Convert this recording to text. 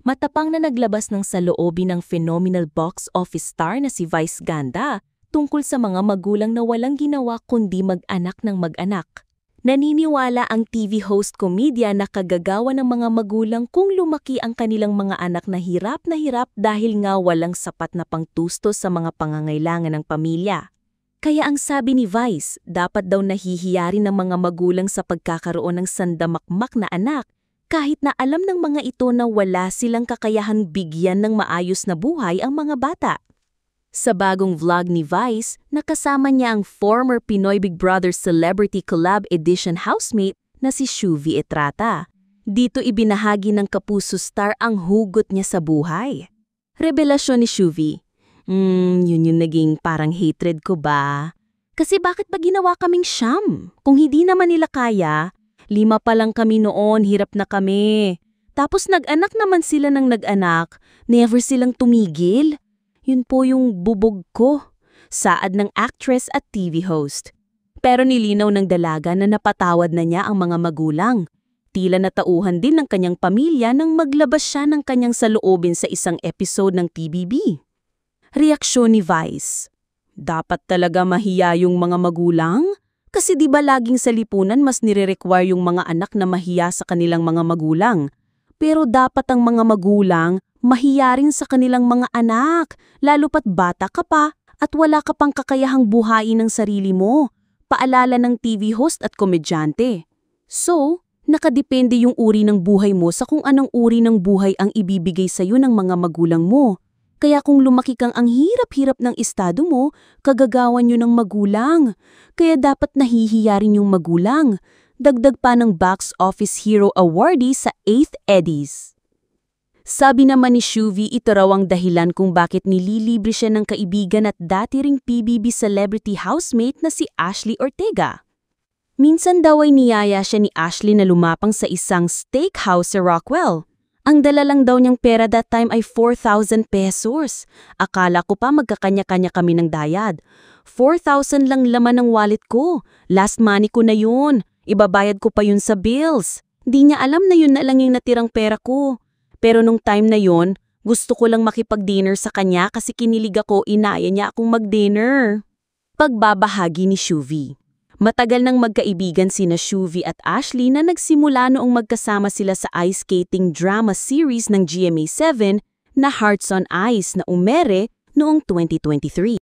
Matapang na naglabas ng saloobin ng phenomenal box office star na si Vice Ganda tungkol sa mga magulang na walang ginawa kundi mag-anak ng mag-anak. Naniniwala ang TV host comedian na kagagawa ng mga magulang kung lumaki ang kanilang mga anak na hirap dahil nga walang sapat na pangtustos sa mga pangangailangan ng pamilya. Kaya ang sabi ni Vice, dapat daw nahihiya rin ng mga magulang sa pagkakaroon ng sandamakmak na anak kahit na alam ng mga ito na wala silang kakayahan bigyan ng maayos na buhay ang mga bata. Sa bagong vlog ni Vice, nakasama niya ang former Pinoy Big Brother Celebrity Collab Edition housemate na si Shuvi Etrata. Dito ibinahagi ng Kapuso star ang hugot niya sa buhay. Revelasyon ni Shuvi, yun yung naging parang hatred ko ba? Kasi bakit ba ginawa kaming siyam? Kung hindi naman nila kaya, 5 pa lang kami noon, hirap na kami. Tapos nag-anak naman sila ng nag-anak, never silang tumigil. Yun po yung bubog ko. Saad ng actress at TV host. Pero nilinaw ng dalaga na napatawad na niya ang mga magulang. Tila natauhan din ng kanyang pamilya nang maglabas siya ng kanyang saloobin sa isang episode ng TVB. Reaksyon ni Vice, dapat talaga mahiya yung mga magulang? Kasi di ba laging sa lipunan mas nire-require yung mga anak na mahiya sa kanilang mga magulang? Pero dapat ang mga magulang mahiya rin sa kanilang mga anak, lalo pat bata ka pa at wala ka pang kakayahang buhayin ng sarili mo. Paalala ng TV host at komedyante. So, nakadepende yung uri ng buhay mo sa kung anong uri ng buhay ang ibibigay sa'yo ng mga magulang mo. Kaya kung lumaki kang ang hirap-hirap ng estado mo, kagagawan nyo ng magulang. Kaya dapat nahihiya rin yung magulang. Dagdag pa ng Box Office Hero awardee sa 8th Eddies. Sabi naman ni Shuvi, ito raw ang dahilan kung bakit nililibre siya ng kaibigan at dati ring PBB celebrity housemate na si Ashley Ortega. Minsan daw ay niyaya siya ni Ashley na lumapang sa isang steakhouse sa Rockwell. Ang dala lang daw niyang pera that time ay 4,000 pesos. Akala ko pa magkakanya-kanya kami ng dayad. 4,000 lang laman ng wallet ko. Last money ko na yun. Ibabayad ko pa yun sa bills. Di niya alam na yun na lang yung natirang pera ko. Pero nung time na yun, gusto ko lang makipag-dinner sa kanya kasi kinilig ako, inaya niya akong mag-dinner. Pagbabahagi ni Shuvi. Matagal nang magkaibigan sina Shuvi at Ashley na nagsimula noong magkasama sila sa ice skating drama series ng GMA7 na Hearts on Ice na umere noong 2023.